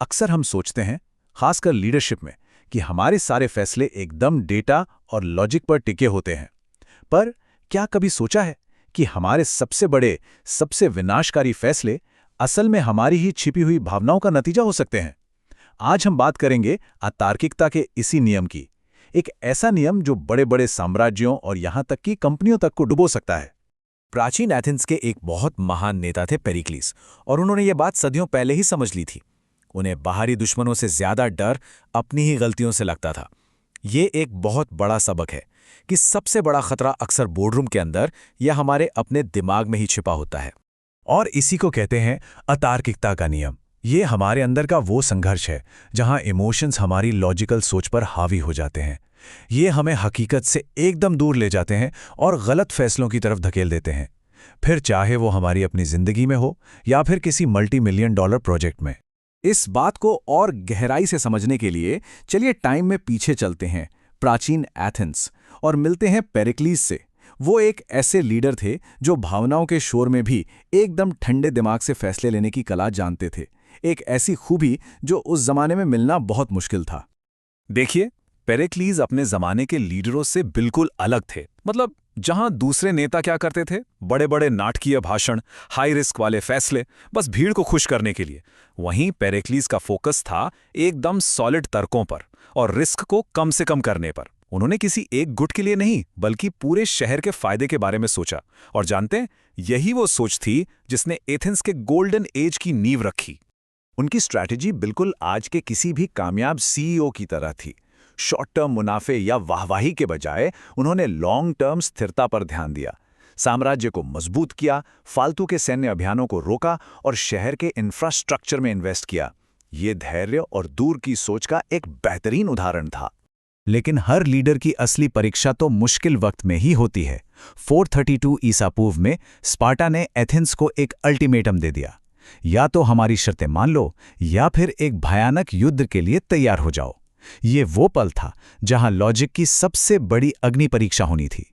अक्सर हम सोचते हैं, खासकर लीडरशिप में, कि हमारे सारे फैसले एकदम डेटा और लॉजिक पर टिके होते हैं। पर क्या कभी सोचा है कि हमारे सबसे बड़े, सबसे विनाशकारी फैसले असल में हमारी ही छिपी हुई भावनाओं का नतीजा हो सकते हैं? आज हम बात करेंगे अतार्किकता के इसी नियम की। एक ऐसा नियम जो बड़े बड़े साम्राज्यों और यहां तक कि कंपनियों तक को डुबो सकता है। प्राचीन एथेंस के एक बहुत महान नेता थे पेरिक्लीस, और उन्होंने ये बात सदियों पहले ही समझ ली थी। उन्हें बाहरी दुश्मनों से ज्यादा डर अपनी ही गलतियों से लगता था। ये एक बहुत बड़ा सबक है कि सबसे बड़ा खतरा अक्सर बोर्डरूम के अंदर या हमारे अपने दिमाग में ही छिपा होता है। और इसी को कहते हैं अतार्किकता का नियम। ये हमारे अंदर का वो संघर्ष है जहां इमोशंस हमारी लॉजिकल सोच पर हावी हो जाते हैं। ये हमें हकीकत से एकदम दूर ले जाते हैं और गलत फैसलों की तरफ धकेल देते हैं, फिर चाहे वो हमारी अपनी जिंदगी में हो या फिर किसी $multi-million प्रोजेक्ट में। इस बात को और गहराई से समझने के लिए चलिए टाइम में पीछे चलते हैं, प्राचीन एथेंस, और मिलते हैं पेरिक्लीस से। वो एक ऐसे लीडर थे जो भावनाओं के शोर में भी एकदम ठंडे दिमाग से फैसले लेने की कला जानते थे। एक ऐसी खूबी जो उस जमाने में मिलना बहुत मुश्किल था। देखिए, पेरिक्लीस अपने जमाने के लीडरों से बिल्कुल अलग थे। मतलब जहां दूसरे नेता क्या करते थे, बड़े बड़े नाटकीय भाषण, हाई रिस्क वाले फैसले, बस भीड़ को खुश करने के लिए, वहीं पेरिक्लीस का फोकस था एकदम सॉलिड तर्कों पर और रिस्क को कम से कम करने पर। उन्होंने किसी एक गुट के लिए नहीं बल्कि पूरे शहर के फायदे के बारे में सोचा। और जानते हैं, यही वो सोच थी जिसने एथेंस के गोल्डन एज की नींव रखी। उनकी स्ट्रैटेजी बिल्कुल आज के किसी भी कामयाब सीईओ की तरह थी। शॉर्ट टर्म मुनाफे या वाहवाही के बजाय उन्होंने लॉन्ग टर्म स्थिरता पर ध्यान दिया, साम्राज्य को मजबूत किया, फालतू के सैन्य अभियानों को रोका और शहर के इंफ्रास्ट्रक्चर में इन्वेस्ट किया। ये धैर्य और दूर की सोच का एक बेहतरीन उदाहरण था। लेकिन हर लीडर की असली परीक्षा तो मुश्किल वक्त में ही होती है। 432 ईसा पूर्व में स्पार्टा ने एथेंस को एक अल्टीमेटम दे दिया, या तो हमारी शर्तें मान लो या फिर एक भयानक युद्ध के लिए तैयार हो जाओ। ये वो पल था जहां लॉजिक की सबसे बड़ी अग्नि परीक्षा होनी थी।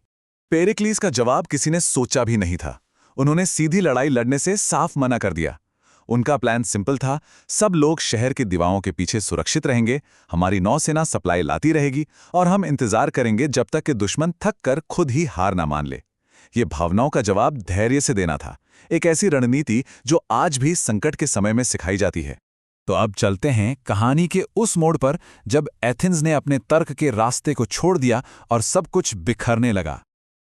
पेरिक्लीस का जवाब किसी ने सोचा भी नहीं था। उन्होंने सीधी लड़ाई लड़ने से साफ मना कर दिया। उनका प्लान सिंपल था, सब लोग शहर की दीवारों के पीछे सुरक्षित रहेंगे, हमारी नौसेना सप्लाई लाती रहेगी और हम इंतजार करेंगे जब तक कि दुश्मन थक कर खुद ही हार ना मान ले। ये भावनाओं का जवाब धैर्य से देना था, एक ऐसी रणनीति जो आज भी संकट के समय में सिखाई जाती है। तो अब चलते हैं कहानी के उस मोड़ पर जब एथेंस ने अपने तर्क के रास्ते को छोड़ दिया और सब कुछ बिखरने लगा।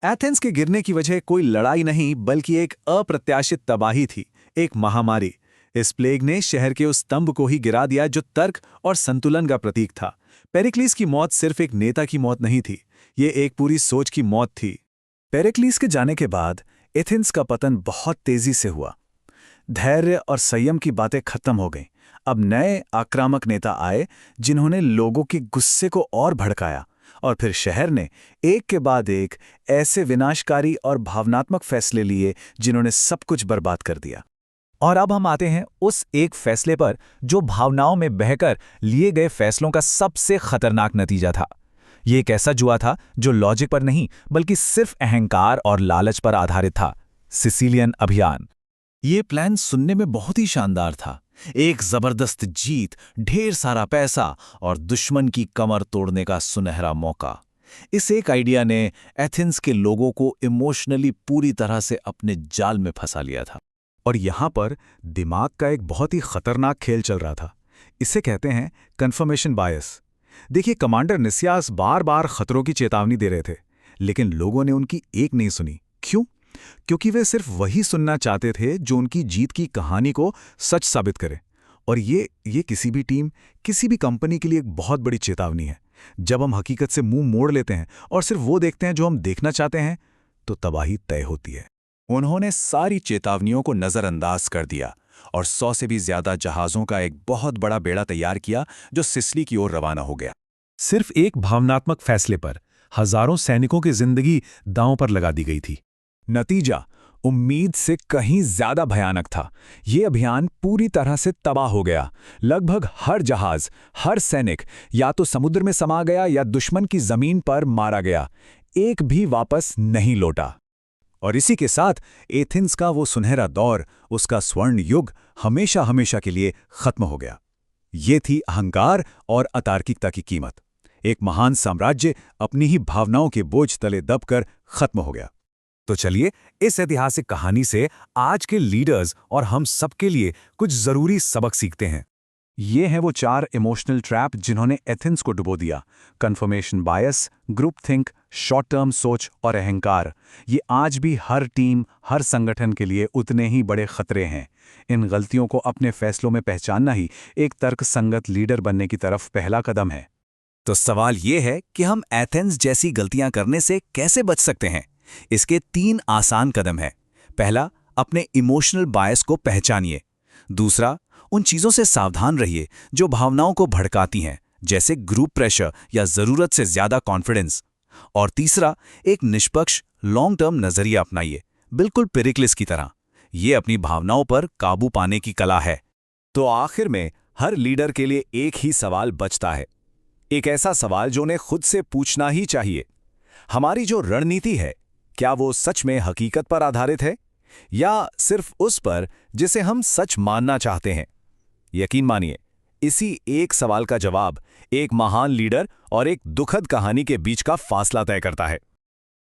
एथेंस के गिरने की वजह कोई लड़ाई नहीं बल्कि एक अप्रत्याशित तबाही थी, एक महामारी। इस प्लेग ने शहर के उस स्तंभ को ही गिरा दिया जो तर्क और संतुलन का प्रतीक था। पेरिक्लीस की मौत सिर्फ एक नेता की मौत नहीं थी, ये एक पूरी सोच की मौत थी। पेरिक्लीस के जाने के बाद एथेंस का पतन बहुत तेजी से हुआ। धैर्य और संयम की बातें खत्म हो गईं। अब नए आक्रामक नेता आए जिन्होंने लोगों के गुस्से को और भड़काया, और फिर शहर ने एक के बाद एक ऐसे विनाशकारी और भावनात्मक फैसले लिए जिन्होंने सब कुछ बर्बाद कर दिया। और अब हम आते हैं उस एक फैसले पर जो भावनाओं में बहकर लिए गए फैसलों का सबसे खतरनाक नतीजा था। ये एक ऐसा जुआ था जो लॉजिक पर नहीं बल्कि सिर्फ अहंकार और लालच पर आधारित था, सिसिलियन अभियान। ये प्लान सुनने में बहुत ही शानदार था, एक जबरदस्त जीत, ढेर सारा पैसा और दुश्मन की कमर तोड़ने का सुनहरा मौका। इस एक आइडिया ने एथेंस के लोगों को इमोशनली पूरी तरह से अपने जाल में फंसा लिया था। और यहां पर दिमाग का एक बहुत ही खतरनाक खेल चल रहा था। इसे कहते हैं कन्फर्मेशन बायस। देखिए, कमांडर निसियास बार बार खतरों की चेतावनी दे रहे थे, लेकिन लोगों ने उनकी एक नहीं सुनी। क्यों? क्योंकि वे सिर्फ वही सुनना चाहते थे जो उनकी जीत की कहानी को सच साबित करे। और ये किसी भी टीम, किसी भी कंपनी के लिए एक बहुत बड़ी चेतावनी है। जब हम हकीकत से मुंह मोड़ लेते हैं और सिर्फ वो देखते हैं जो हम देखना चाहते हैं, तो तबाही तय होती है। उन्होंने सारी चेतावनियों को नजरअंदाज कर दिया और 100 से भी ज्यादा जहाजों का एक बहुत बड़ा बेड़ा तैयार किया जो सिसिली की ओर रवाना हो गया। सिर्फ एक भावनात्मक फैसले पर हजारों सैनिकों की जिंदगी दांव पर लगा दी गई थी। नतीजा उम्मीद से कहीं ज्यादा भयानक था। ये अभियान पूरी तरह से तबाह हो गया। लगभग हर जहाज, हर सैनिक या तो समुद्र में समा गया या दुश्मन की जमीन पर मारा गया। एक भी वापस नहीं लौटा। और इसी के साथ एथेंस का वो सुनहरा दौर, उसका स्वर्ण युग हमेशा हमेशा के लिए खत्म हो गया। ये थी अहंकार और अतार्किकता की कीमत। एक महान साम्राज्य अपनी ही भावनाओं के बोझ तले दबकर खत्म हो गया। तो चलिए इस ऐतिहासिक कहानी से आज के लीडर्स और हम सबके लिए कुछ जरूरी सबक सीखते हैं। ये हैं वो 4 इमोशनल ट्रैप जिन्होंने एथेंस को डुबो दिया। कन्फर्मेशन बायस, ग्रुप थिंक, शॉर्ट टर्म सोच और अहंकार। ये आज भी हर टीम, हर संगठन के लिए उतने ही बड़े खतरे हैं। इन गलतियों को अपने फैसलों में पहचानना ही एक तर्कसंगत लीडर बनने की तरफ पहला कदम है। तो सवाल ये है कि हम एथेंस जैसी गलतियां करने से कैसे बच सकते हैं। इसके 3 आसान कदम हैं। पहला, अपने इमोशनल बायस को पहचानिए। दूसरा, उन चीजों से सावधान रहिए जो भावनाओं को भड़काती हैं, जैसे ग्रुप प्रेशर या जरूरत से ज्यादा कॉन्फिडेंस। और तीसरा, एक निष्पक्ष लॉन्ग टर्म नजरिया अपनाइए, बिल्कुल पेरिक्लिस की तरह। ये अपनी भावनाओं पर काबू पाने की कला है। तो आखिर में हर लीडर के लिए एक ही सवाल बचता है, एक ऐसा सवाल जो उन्हें खुद से पूछना ही चाहिए। हमारी जो रणनीति है, क्या वो सच में हकीकत पर आधारित है या सिर्फ उस पर जिसे हम सच मानना चाहते हैं? यकीन मानिए, इसी एक सवाल का जवाब एक महान लीडर और एक दुखद कहानी के बीच का फासला तय करता है।